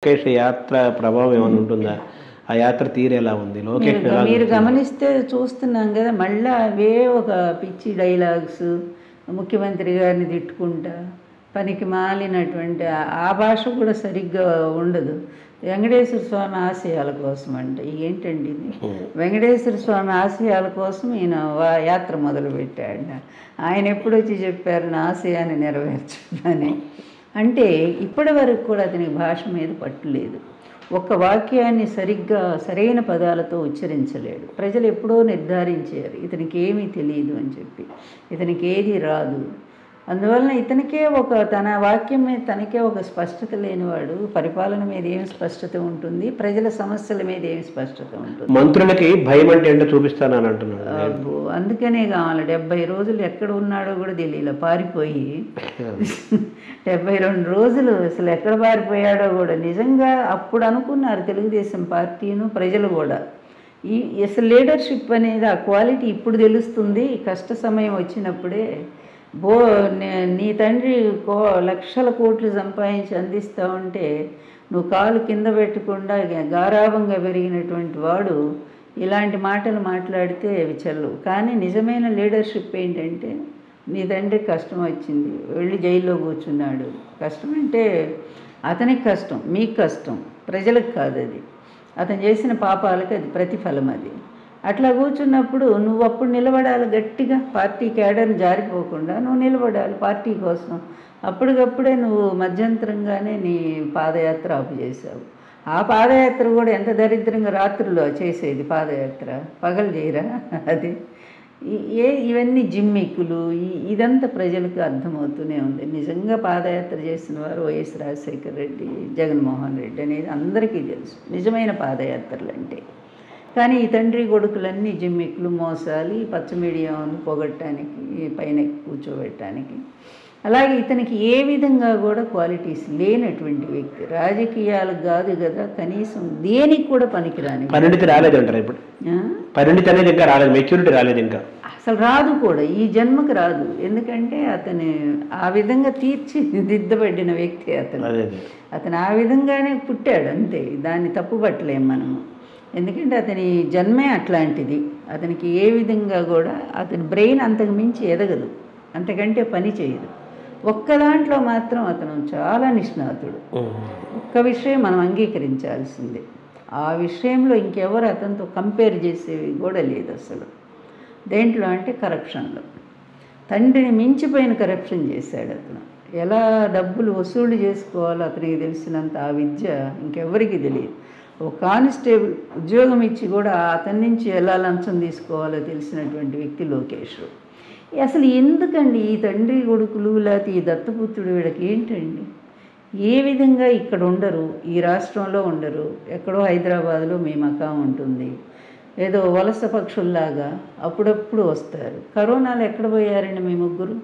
లోకేష్ యాత్ర ప్రభావం ఏమైనా ఉంటుందా? ఆ యాత్ర తీరు ఎలా ఉంది? లోకేష్ ఎలా మీరు చూస్తున్నారు? గమనిస్తే చూస్తున్నాం కదా, మళ్ళీ అవే ఒక పిచ్చి డైలాగ్స్, ముఖ్యమంత్రి గారిని తిట్టుకుంటా, పనికి మాలినటువంటి ఆ భాష కూడా సరిగ్గా ఉండదు. వెంకటేశ్వర స్వామి ఆశయాల కోసం అంటే ఏంటండి ఇది? వెంకటేశ్వర స్వామి ఆశయాల కోసం ఈయన యాత్ర మొదలుపెట్టాడు. ఆయన ఎప్పుడు వచ్చి చెప్పారు నా ఆశయాన్ని నెరవేర్చాలని? అంటే ఇప్పటి వరకు కూడా అతనికి భాష మీద పట్టులేదు. ఒక్క వాక్యాన్ని సరిగ్గా సరైన పదాలతో ఉచ్చరించలేడు. ప్రజలు ఎప్పుడో నిర్ధారించారు ఇతనికి ఏమీ తెలియదు అని చెప్పి, ఇతనికి ఏది రాదు. అందువలన ఇతనికే తన వాక్యం మీద తనకే ఒక స్పష్టత లేనివాడు పరిపాలన మీద ఏమి స్పష్టత ఉంటుంది, ప్రజల సమస్యల మీద ఏమి స్పష్టత ఉంటుంది? మంత్రులకి భయం అంటే ఏంటో చూపిస్తానని అంటున్నాడు. అందుకనే కావాలి 70 రోజులు ఎక్కడ ఉన్నాడో కూడా తెలియలే, పారిపోయి 72 రోజులు అసలు ఎక్కడ పారిపోయాడో కూడా. నిజంగా అప్పుడు అనుకున్నారు తెలుగుదేశం పార్టీను ప్రజలు కూడా, అసలు లీడర్షిప్ అనేది ఆ క్వాలిటీ ఇప్పుడు తెలుస్తుంది. కష్ట సమయం వచ్చినప్పుడే నీ తండ్రి లక్షల కోట్లు సంపాదించి అందిస్తూ ఉంటే నువ్వు కాలు కింద పెట్టకుండా గారాభంగా పెరిగినటువంటి వాడు ఇలాంటి మాటలు మాట్లాడితే అవి చెల్లవు. కానీ నిజమైన లీడర్షిప్ ఏంటంటే, నీ తండ్రికి కష్టం వచ్చింది, వెళ్ళి జైల్లో కూర్చున్నాడు. కష్టం అంటే అతనికి కష్టం, మీకు కష్టం, ప్రజలకు కాదు. అది అతను చేసిన పాపాలకి అది ప్రతిఫలం. అది అట్లా కూర్చున్నప్పుడు నువ్వు అప్పుడు నిలబడాలి గట్టిగా, పార్టీ క్యాడర్ని జారిపోకుండా నువ్వు నిలబడాలి పార్టీ కోసం. అప్పటికప్పుడే నువ్వు మధ్యంతరంగానే నీ పాదయాత్ర ఆపు చేసావు. ఆ పాదయాత్ర కూడా ఎంత దరిద్రంగా రాత్రుల్లో చేసేది పాదయాత్ర, పగలు చేయరా అది? ఇవన్నీ జిమ్మిక్కులు. ఇదంతా ప్రజలకు అర్థమవుతూనే ఉంది. నిజంగా పాదయాత్ర చేసిన వారు వైఎస్ రాజశేఖర రెడ్డి, జగన్మోహన్ రెడ్డి అనేది అందరికీ తెలుసు నిజమైన పాదయాత్రలు అంటే. కానీ ఈ తండ్రి కొడుకులన్నీ జిమ్మిక్కులు, మోసాలు, పచ్చ మీడియాను పొగట్టడానికి, పైన కూర్చోబెట్టడానికి. అలాగే ఇతనికి ఏ విధంగా కూడా క్వాలిటీస్ లేనటువంటి వ్యక్తి. రాజకీయాలకు కాదు కదా, కనీసం దేనికి కూడా పనికిరాని పరిణితి రాలేదంటారు. ఇప్పుడు పరిణితి అనేది ఇంకా రాలేదు, మెచ్యూరిటీ రాలేదు, ఇంకా అసలు రాదు కూడా, ఈ జన్మకు రాదు. ఎందుకంటే అతను ఆ విధంగా తీర్చిదిద్దబడిన వ్యక్తి. అతను ఆ విధంగానే పుట్టాడు అంతే, దాన్ని తప్పుపట్టలేం మనము. ఎందుకంటే అతని జన్మే అట్లాంటిది. అతనికి ఏ విధంగా కూడా అతని బ్రెయిన్ అంతకు మించి ఎదగదు, అంతకంటే పని చేయదు. ఒక్క దాంట్లో మాత్రం అతను చాలా నిష్ణాతుడు. ఒక్క విషయం మనం అంగీకరించాల్సిందే, ఆ విషయంలో ఇంకెవరు అతనితో కంపేర్ చేసేవి కూడా లేదు అసలు. దేంట్లో అంటే కరప్షన్లో తండ్రిని మించిపోయిన కరప్షన్ చేశాడు అతను. ఎలా డబ్బులు వసూలు చేసుకోవాలో అతనికి తెలిసినంత ఆ విద్య ఇంకెవరికి తెలియదు. ఒక కానిస్టేబుల్ ఉద్యోగం ఇచ్చి కూడా అతని నుంచి ఎలా లంచం తీసుకోవాలో తెలిసినటువంటి వ్యక్తి లోకేష్. అసలు ఎందుకండి ఈ తండ్రి కొడుకులు, లేకపోతే ఈ దత్తపుత్రుడు వీళ్ళకి ఏంటండి? ఏ విధంగా ఇక్కడ ఉండరు, ఈ రాష్ట్రంలో ఉండరు, ఎక్కడో హైదరాబాద్లో మీ మకాం ఉంటుంది, ఏదో వలస పక్షుల్లాగా అప్పుడప్పుడు వస్తారు. కరోనాలో ఎక్కడ పోయారండి మీ ముగ్గురు?